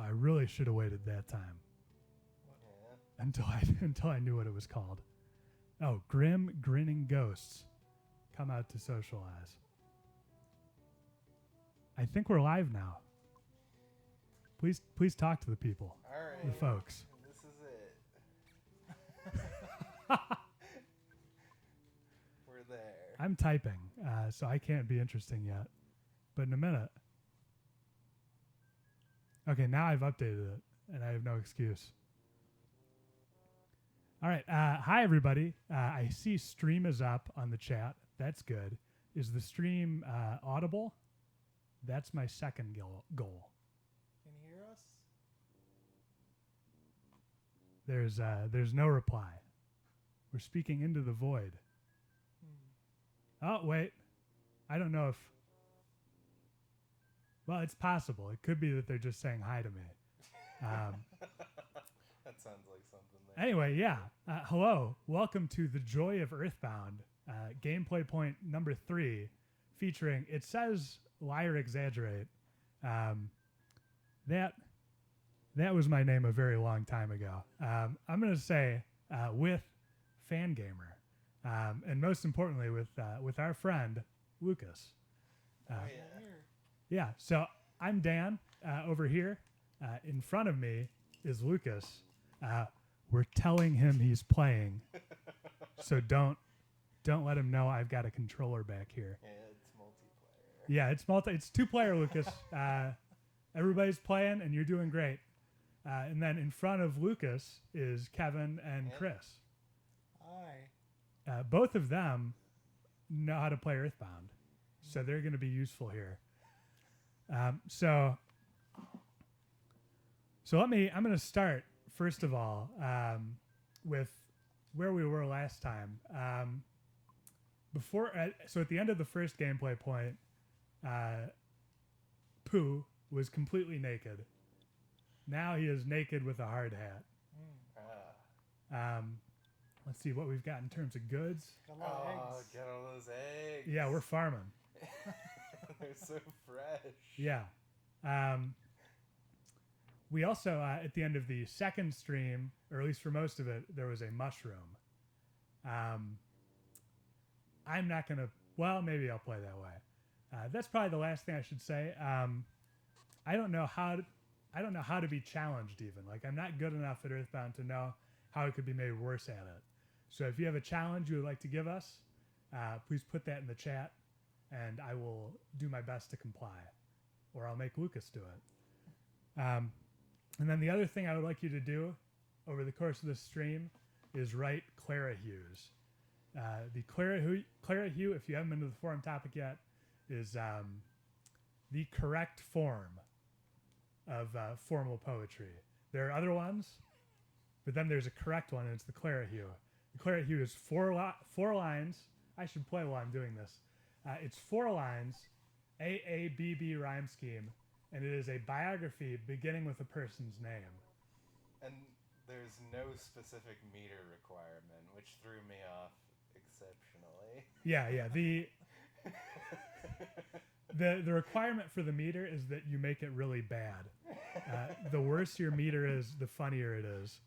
I really should have waited that time until I knew what it was called. Oh, Grinning Ghosts. Come out to socialize. I think we're live now. Please talk to the people. All right. The folks. This is it. We're there. I'm typing, so I can't be interesting yet. But in a minute. Okay, now I've updated it, and I have no excuse. All right. Hi, everybody. I see stream is up on the chat. That's good. Is the stream audible? That's my second goal. Can you hear us? There's no reply. We're speaking into the void. Oh, wait. I don't know if... Well, it's possible. It could be that they're just saying hi to me. That sounds like something there. Anyway, yeah. Hello. Welcome to The Joy of EarthBound. Gameplay point number 3, featuring, it says, Lie or Exaggerate. That was my name a very long time ago. I'm going to say with Fangamer. And most importantly, with our friend, Lucas. Yeah, so I'm Dan. Over here, in front of me is Lucas. We're telling him he's playing, so don't let him know I've got a controller back here. Yeah, it's multiplayer. Yeah, it's 2-player, Lucas. Everybody's playing, and you're doing great. And then in front of Lucas is Kevin and Chris. Hi. Both of them know how to play EarthBound, so they're going to be useful here. So I'm going to start first of all with where we were last time. So at the end of the first gameplay point, Pooh was completely naked. Now he is naked with a hard hat. Let's see what we've got in terms of goods. Got a lot of eggs. Get all those eggs. Yeah, we're farming. They're so fresh. Yeah. We also, at the end of the second stream, or at least for most of it, there was a mushroom. I'm not going to... Well, maybe I'll play that way. That's probably the last thing I should say. I don't know how to be challenged even. Like, I'm not good enough at EarthBound to know how it could be made worse at it. So if you have a challenge you would like to give us, please put that in the chat, and I will do my best to comply. Or I'll make Lucas do it. And then the other thing I would like you to do over the course of this stream is write Clara Hues. The Clara Hue, if you haven't been to the forum topic yet, is the correct form of formal poetry. There are other ones, but then there's a correct one, and it's the Clara Hue. The Clara Hue is 4 lines. I should play while I'm doing this. It's 4 lines, AABB rhyme scheme, and it is a biography beginning with a person's name. And there's no specific meter requirement, which threw me off exceptionally. Yeah. The requirement for the meter is that you make it really bad. The worse your meter is, the funnier it is.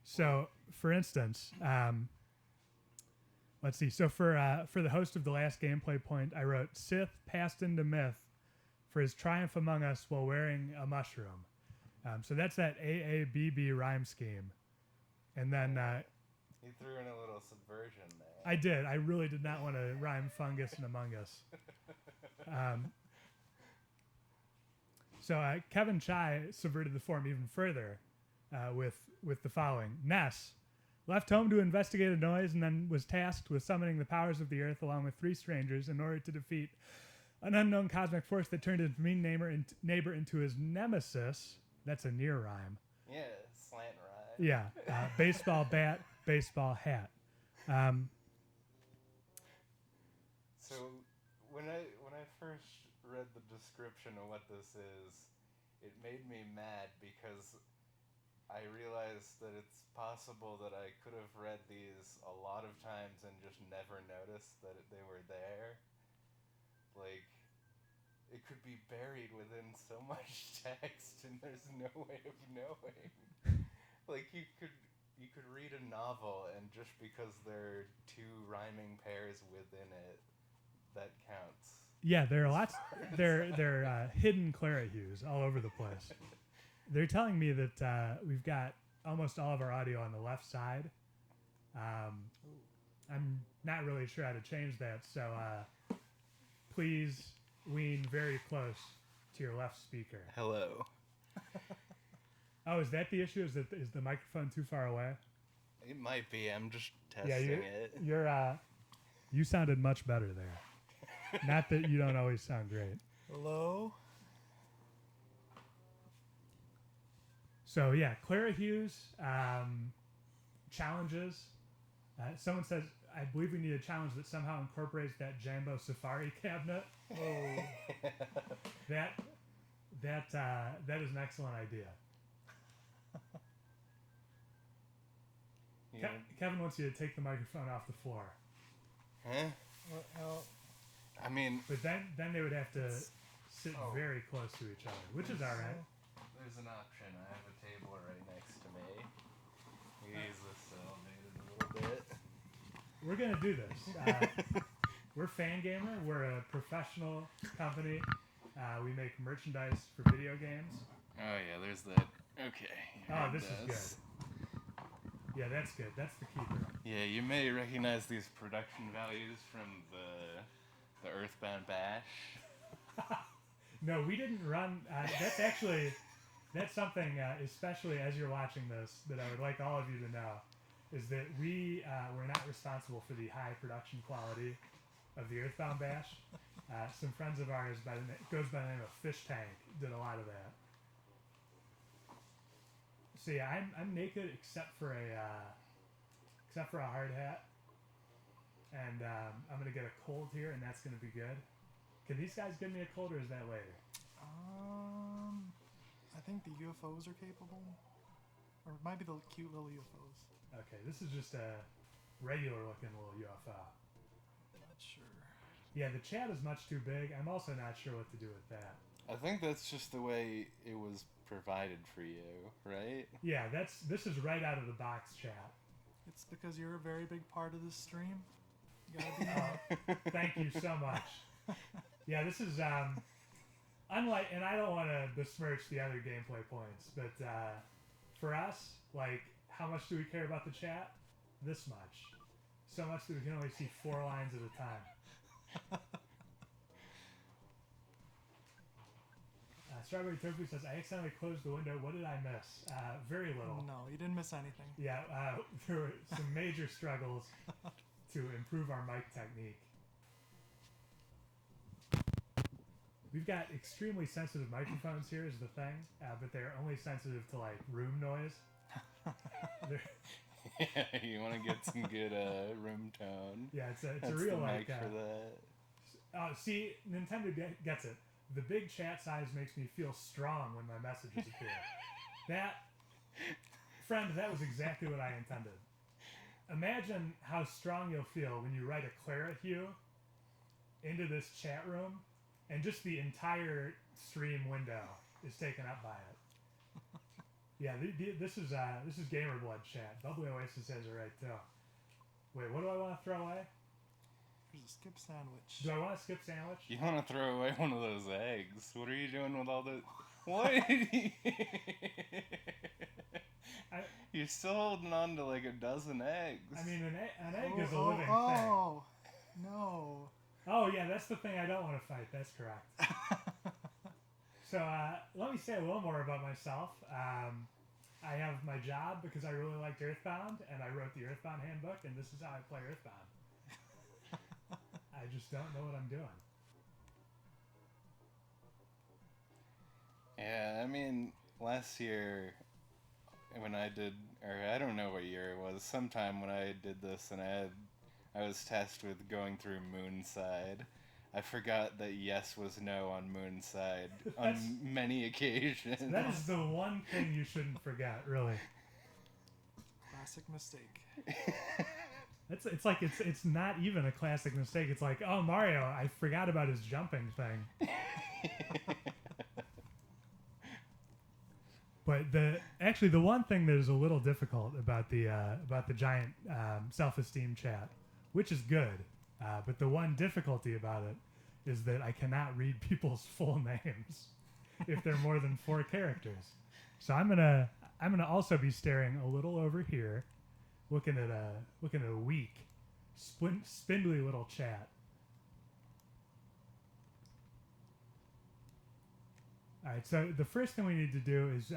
So, for instance, let's see. So for the host of the last gameplay point, I wrote Sith passed into myth for his triumph among us while wearing a mushroom. So that's that AABB rhyme scheme. And then... you threw in a little subversion there. I did. I really did not want to rhyme fungus and among us. So Kevin Chai subverted the form even further with the following. Ness left home to investigate a noise and then was tasked with summoning the powers of the earth along with 3 strangers in order to defeat an unknown cosmic force that turned his mean neighbor into his nemesis. That's a near rhyme. Yeah, slant rhyme. Yeah, baseball bat, baseball hat. So when I first read the description of what this is, it made me mad because I realized that it's possible that I could have read these a lot of times and just never noticed that they were there. Like, it could be buried within so much text, and there's no way of knowing. Like you could read a novel, and just because there are two rhyming pairs within it, that counts. Yeah, there are lots. There hidden Clara hues all over the place. They're telling me that we've got almost all of our audio on the left side. I'm not really sure how to change that, so please lean very close to your left speaker. Hello. Oh, is that the issue? Is the microphone too far away? It might be. I'm just testing it. You sounded much better there. Not that you don't always sound great. Hello? So yeah, Clara Hughes challenges. Someone says, I believe we need a challenge that somehow incorporates that Jambo Safari cabinet. Oh. That is an excellent idea. Yeah. Kevin wants you to take the microphone off the floor. Huh? Well, I mean, But then they would have to sit very close to each other, which is all right. there's an option. I have a table right next to me. We use this elevated a little bit. We're going to do this. We're Fangamer. We're a professional company. We make merchandise for video games. Oh yeah, there's that. Okay. Oh, this is good. Yeah, that's good. That's the keeper. Yeah, you may recognize these production values from the EarthBound bash. No, we didn't run. That's something, especially as you're watching this, that I would like all of you to know, is that we were not responsible for the high production quality of the EarthBound bash. Some friends of ours goes by the name of Fish Tank did a lot of that. So yeah, I'm naked except for a hard hat, and I'm gonna get a cold here, and that's gonna be good. Can these guys give me a cold, or is that later? I think the UFOs are capable, or it might be the cute little UFOs. Okay, this is just a regular looking little UFO. Not sure. Yeah, the chat is much too big. I'm also not sure what to do with that. I think that's just the way it was provided for you, right? Yeah, this is right out of the box chat. It's because you're a very big part of this stream. You gotta be. Thank you so much. Yeah, this is unlike, and I don't want to besmirch the other gameplay points, but for us, like, how much do we care about the chat? This much. So much that we can only see 4 lines at a time. Strawberry Tofu says, I accidentally closed the window. What did I miss? Very little. No, you didn't miss anything. Yeah, there were some major struggles to improve our mic technique. We've got extremely sensitive microphones here is the thing, but they're only sensitive to like room noise. Yeah, you want to get some good room tone. Yeah, it's a That's real the like. mic for that. See, Nintendo gets it. The big chat size makes me feel strong when my messages appear. Friend, that was exactly what I intended. Imagine how strong you'll feel when you write a Clara hue into this chat room, and just the entire stream window is taken up by it. Yeah, this is Gamer Blood chat. Bubbly Oasis has it right too. Wait, what do I want to throw away? There's a skip sandwich. Do I want to skip sandwich? You want to throw away one of those eggs. What are you doing with all the... What? You're still holding on to like a dozen eggs. I mean, an egg is a living thing. Oh, no. Oh, yeah, that's the thing I don't want to fight. That's correct. So let me say a little more about myself. I have my job because I really liked EarthBound, and I wrote the EarthBound handbook, and this is how I play EarthBound. I just don't know what I'm doing. Yeah, I mean, last year when I did, or I don't know what year it was, sometime when I did this and I was tasked with going through Moonside. I forgot that yes was no on Moonside on many occasions. That is the one thing you shouldn't forget, really. Classic mistake. It's like it's not even a classic mistake. It's like, oh, Mario, I forgot about his jumping thing. But the one thing that is a little difficult about the giant self-esteem chat, which is good, but the one difficulty about it is that I cannot read people's full names if they're more than 4 characters. So I'm gonna also be staring a little over here, looking at a weak, spindly little chat. All right, so the first thing we need to do is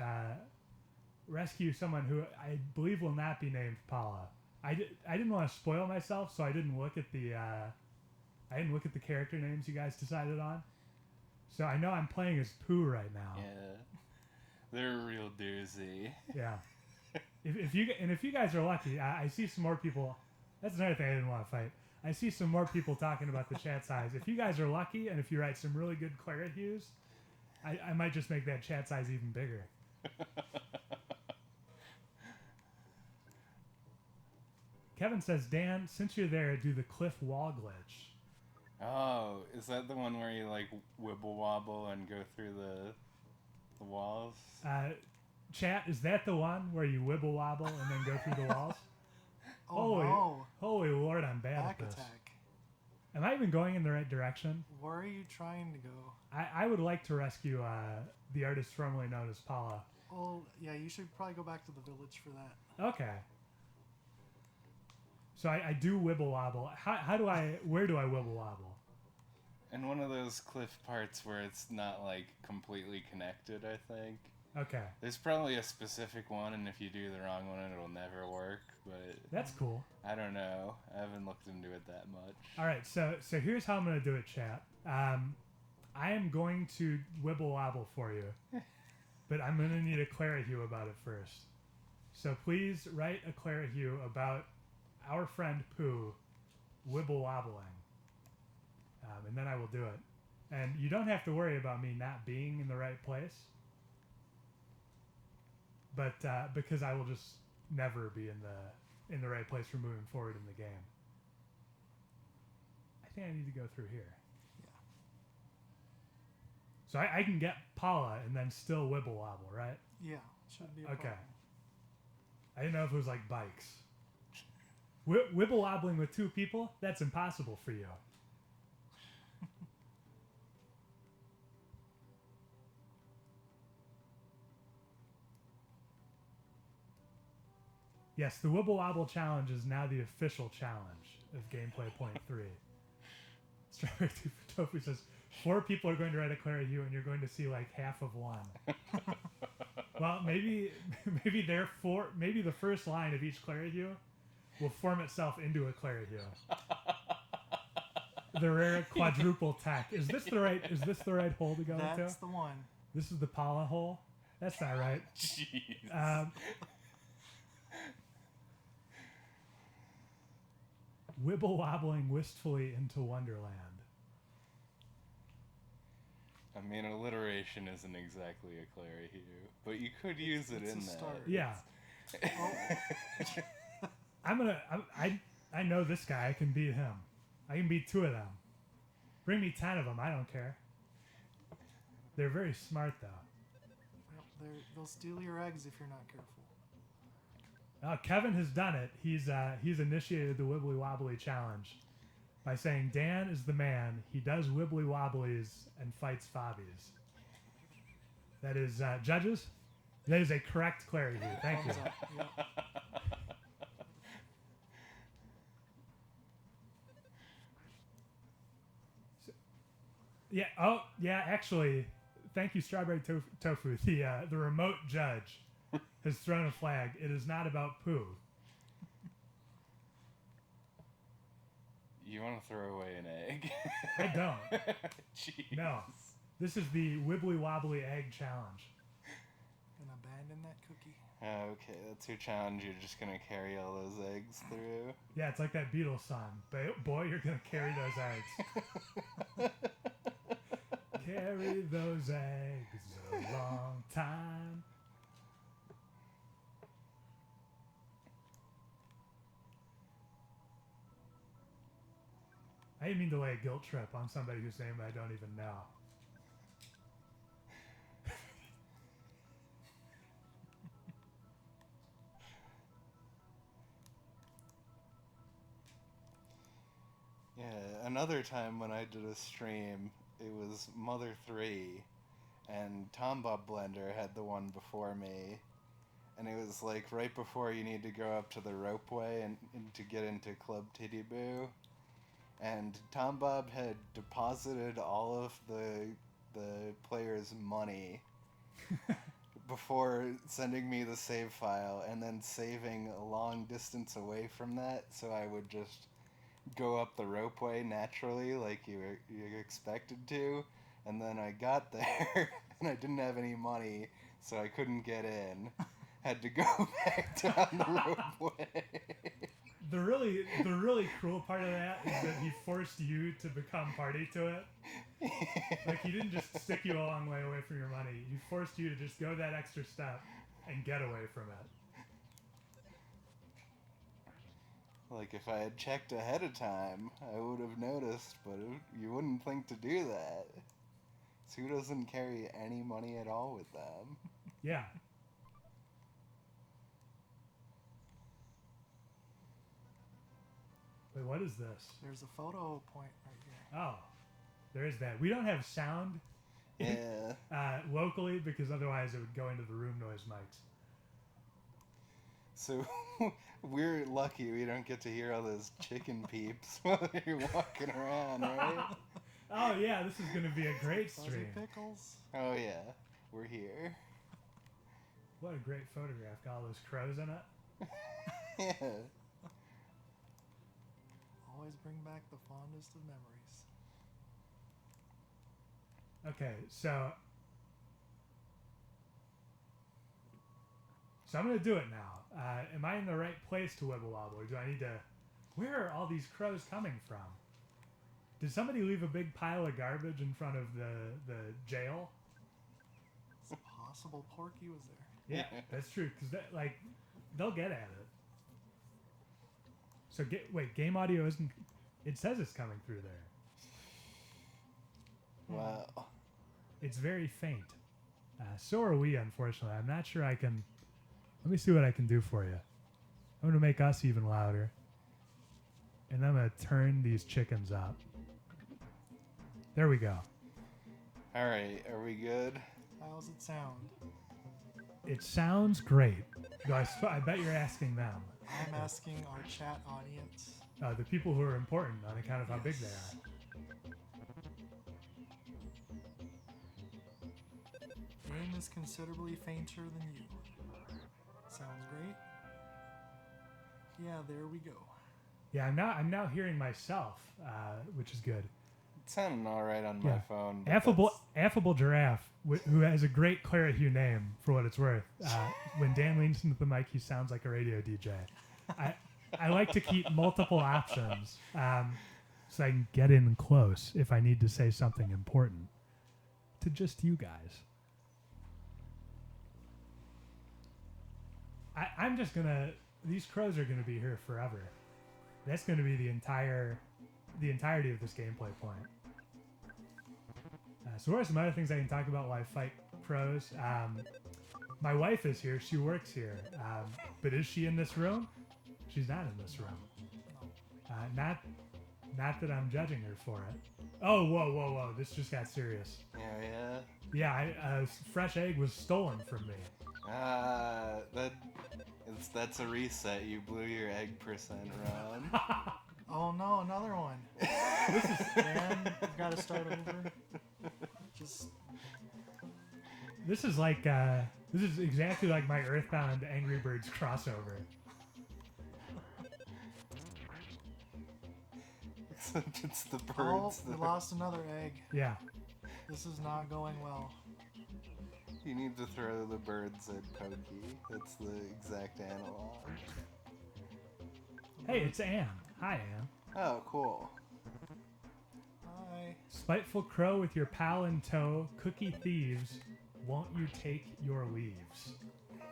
rescue someone who I believe will not be named Paula. I didn't want to spoil myself, so I didn't look at the character names you guys decided on. So I know I'm playing as Pooh right now. Yeah, they're a real doozy. Yeah. If you guys are lucky, I see some more people. That's another thing I didn't want to fight. I see some more people talking about the chat size. If you guys are lucky, and if you write some really good Clara Hughes, I might just make that chat size even bigger. Kevin says, Dan, since you're there, do the cliff wall glitch. Oh, is that the one where you like wibble wobble and go through the walls? Chat, is that the one where you wibble wobble and then go through the walls? Holy Lord, I'm bad Back at this. attack. Am I even going in the right direction? Where are you trying to go? I would like to rescue the artist formerly known as Paula. Well, yeah, you should probably go back to the village for that. Okay. So I do wibble wobble. Where do I wibble wobble? And one of those cliff parts where it's not like completely connected, I think. Okay. There's probably a specific one, and if you do the wrong one, it'll never work. But That's cool. I don't know. I haven't looked into it that much. All right. So here's how I'm gonna do it, chat. I am going to wibble wobble for you, but I'm gonna need a Clara Hue about it first. So please write a Clara Hue about our friend Pooh wibble wobbling, and then I will do it. And you don't have to worry about me not being in the right place, but because I will just never be in the right place for moving forward in the game. I think I need to go through here. Yeah. So I can get Paula and then still wibble wobble, right? Yeah, should be a Okay. problem. I didn't know if it was like bikes. Wibble wobbling with 2 people? That's impossible for you. Yes, the Wibble Wobble Challenge is now the official challenge of Gameplay Point 3. Strawberry Tofu says, 4 people are going to write a Clara Hue and you're going to see like half of one. Well, maybe the first line of each Clara Hue will form itself into a Clara Hue. The rare quadruple tech. Is this the right hole to go into? That's the one. This is the Paula hole? That's not right. Jeez. Wibble wobbling wistfully into Wonderland. I mean, alliteration isn't exactly a Clara Hue, but you could use it It's in a that. start. Yeah. I know this guy. I can beat him. I can beat 2 of them. Bring me 10 of them. I don't care. They're very smart, though. Yep, they'll steal your eggs if you're not careful. Kevin has done it. He's initiated the Wibbly Wobbly Challenge by saying Dan is the man. He does Wibbly Wobblies and fights Fobbies. That is, judges, that is a correct Clara Hue. Thank you. Thumbs up. Yep. Yeah. Oh, yeah. Actually, thank you, Strawberry Tofu. The remote judge has thrown a flag. It is not about Pooh. You want to throw away an egg? I don't. Jeez. No. This is the Wibbly Wobbly Egg Challenge. And abandon that cookie. Okay, that's your challenge. You're just gonna carry all those eggs through. Yeah, it's like that Beatles song. Boy, you're gonna carry those eggs. Carry those eggs a long time. I didn't mean to lay a guilt trip on somebody whose name I don't even know. Yeah, another time when I did a stream, it was Mother 3, and Tom Bob Blender had the one before me, and it was like right before you need to go up to the ropeway and to get into Club Titty Boo, and Tom Bob had deposited all of the players' money before sending me the save file, and then saving a long distance away from that, so I would just go up the ropeway naturally like you're expected to, and then I got there and I didn't have any money, so I couldn't get in. Had to go back down the ropeway. The really cruel part of that is that he forced you to become party to it. Like, he didn't just stick you a long way away from your money. He forced you to just go that extra step and get away from it. Like, if I had checked ahead of time, I would have noticed, but you wouldn't think to do that. So who doesn't carry any money at all with them? Yeah. Wait, what is this? There's a photo point right here. Oh, there is that. We don't have sound Yeah. locally because otherwise it would go into the room noise mics. So we're lucky we don't get to hear all those chicken peeps while you're walking around, right? Oh yeah, this is going to be a great Fuzzy stream. pickles. Oh yeah, we're here. What a great photograph. Got all those crows in it. Yeah. Always bring back the fondest of memories. Okay, so I'm going to do it now. Am I in the right place to wibble wobble, or do I need to... Where are all these crows coming from? Did somebody leave a big pile of garbage in front of the jail? It's possible Porky was there. Yeah, that's true, because like, they'll get at it. So, wait, game audio isn't... It says it's coming through there. Wow. It's very faint. So are we, unfortunately. I'm not sure I can... Let me see what I can do for you. I'm going to make us even louder. And I'm going to turn these chickens up. There we go. All right, are we good? How's it sound? It sounds great. Though I bet you're asking them. I'm asking our chat audience. The people who are important on account of how big they are. Game is considerably fainter than you. Sounds great. Yeah, there we go. Yeah, I'm now hearing myself, which is good. It's sounding all right on my phone. but Affable Giraffe, who has a great Clara Hugh name for what it's worth. When Dan leans into the mic, he sounds like a radio DJ. I like to keep multiple options so I can get in close if I need to say something important to just you guys. I'm just gonna... These crows are gonna be here forever. That's gonna be the entirety of this gameplay point. So what are some other things I can talk about while I fight crows? My wife is here. She works here. But is she in this room? She's not in this room. Not that I'm judging her for it. Oh, whoa. This just got serious. Yeah. Yeah, a fresh egg was stolen from me. That's a reset. You blew your egg percent, Ron. Oh no, another one. Dan, I've got to start over. This is like this is exactly like my EarthBound Angry Birds crossover. Except it's the birds. Oh, we lost another egg. Yeah. This is not going well. You need to throw the birds at Pokey. That's the exact analog. Hey, it's Anne. Hi, Anne. Oh, cool. Hi. Spiteful crow with your pal in tow, cookie thieves, won't you take your leaves?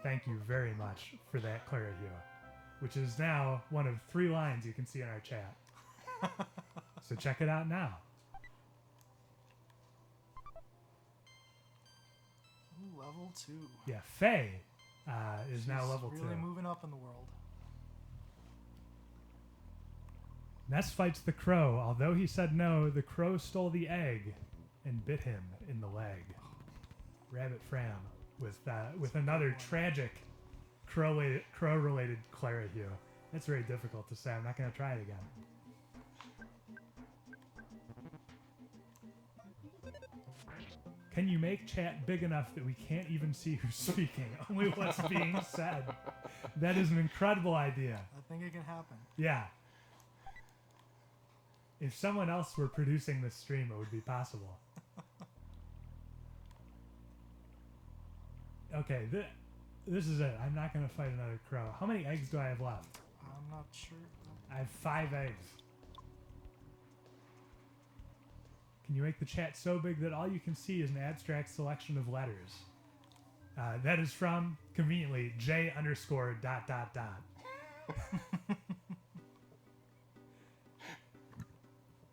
Thank you very much for that, Clara Hugh, which is now one of 3 lines you can see in our chat. So check it out now. Ooh, level 2. Yeah, Faye is now She's level 2. really moving up in the world. Ness fights the crow. Although he said no, the crow stole the egg and bit him in the leg. Rabbit Fram with another tragic crow-related Clara hue. That's very difficult to say. I'm not going to try it again. Can you make chat big enough that we can't even see who's speaking? Only what's being said. That is an incredible idea. I think it can happen. Yeah. If someone else were producing this stream, it would be possible. Okay, this is it. I'm not going to fight another crow. How many eggs do I have left? I'm not sure. I have 5 eggs. Can you make the chat so big that all you can see is an abstract selection of letters? That is from, conveniently, J_.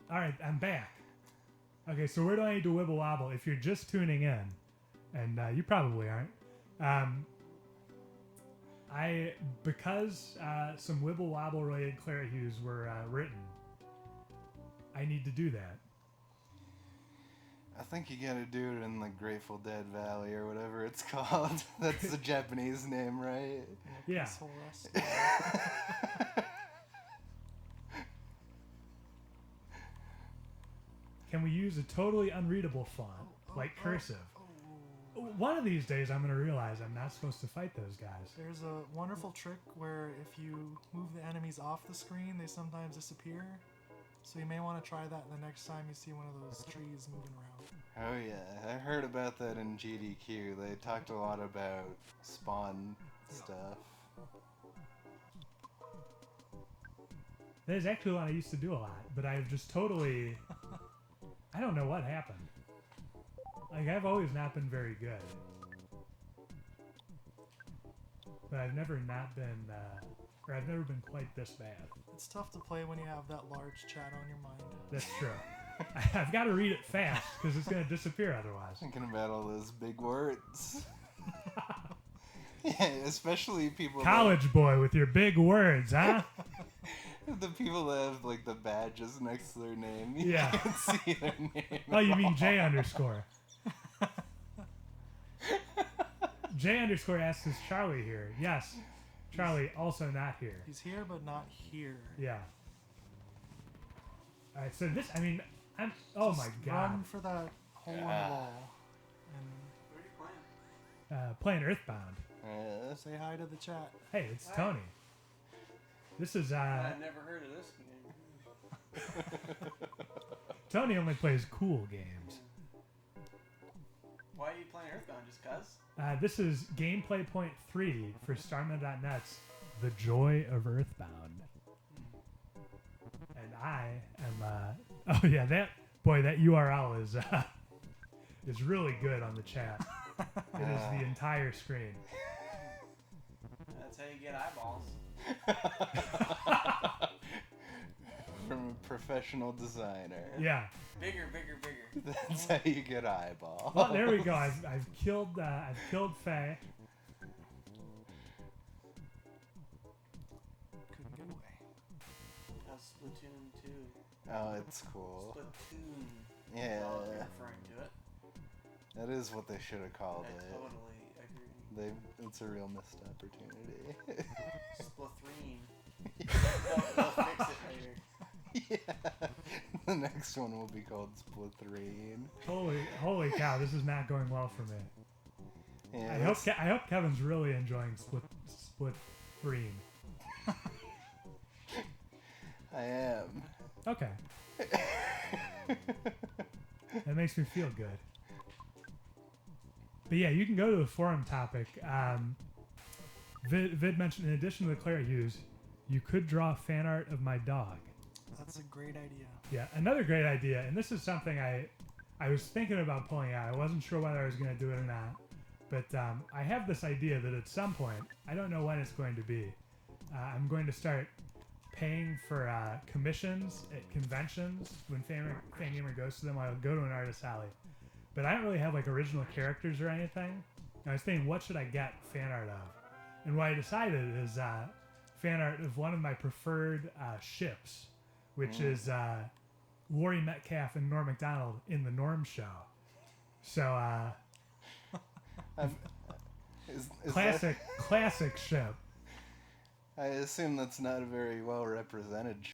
All right, I'm back. Okay, so where do I need to wibble wobble? If you're just tuning in, and you probably aren't, because some wibble wobble related Clara hues were written, I need to do that. I think you gotta do it in the Grateful Dead Valley or whatever it's called. That's the Japanese name, right? Yeah. This whole rest. Can we use a totally unreadable font, like cursive? One of these days I'm going to realize I'm not supposed to fight those guys. There's a wonderful trick where if you move the enemies off the screen, they sometimes disappear. So you may want to try that the next time you see one of those trees moving around. Oh yeah, I heard about that in GDQ. They talked a lot about spawn stuff. That is actually what I used to do a lot, but I've just totally... I don't know what happened. Like, I've always not been very good. But I've never not been, or I've never been quite this bad. It's tough to play when you have that large chat on your mind. That's true. I've got to read it fast, because it's going to disappear otherwise. Thinking about all those big words. Yeah, especially people College boy with your big words, huh? the people that have, like, the badges next to their name. You Yeah. can't see their name. Oh, you mean J_. J_ asks, is Charlie here? Yes. Charlie, also not here. He's here, but not here. Yeah. Alright, so this, I mean, oh Just my god. Run for that hole in the wall. And What are you playing? Playing EarthBound. say hi to the chat. Hey, it's Hi. Tony. This is, I've never heard of this game. Tony only plays cool games. Why are you playing EarthBound? Just cuz? This is gameplay point 3 for Starmen.Net's The Joy of EarthBound. And I am, oh yeah, that URL is really good on the chat. It is the entire screen. That's how you get eyeballs. From a professional designer. Yeah. Bigger, bigger, bigger. That's how you get eyeballs. Well, there we go. I've killed Faye. Couldn't get away. That's Splatoon 2. Oh, it's cool. Splatoon. Yeah. Well, if you're referring to it. That is what they should have called I it. totally agree. It's a real missed opportunity. Splathreen. They'll fix it later. Yeah. The next one will be called Splithreen. Holy cow! This is not going well for me. Yeah, I hope Kevin's really enjoying Splithreen. I am. Okay. That makes me feel good. But yeah, you can go to the forum topic. Vid mentioned, in addition to the Clara hues, you could draw fan art of my dog. That's a great idea. Yeah, another great idea, and this is something I was thinking about pulling out. I wasn't sure whether I was going to do it or not, but I have this idea that at some point, I don't know when it's going to be, I'm going to start paying for commissions at conventions. When Fangamer goes to them, I'll go to an artist alley. But I don't really have like original characters or anything. And I was thinking, what should I get fan art of? And what I decided is fan art of one of my preferred ships, which is Laurie Metcalf and Norm Macdonald in the Norm Show. So Is classic ship. I assume that's not a very well represented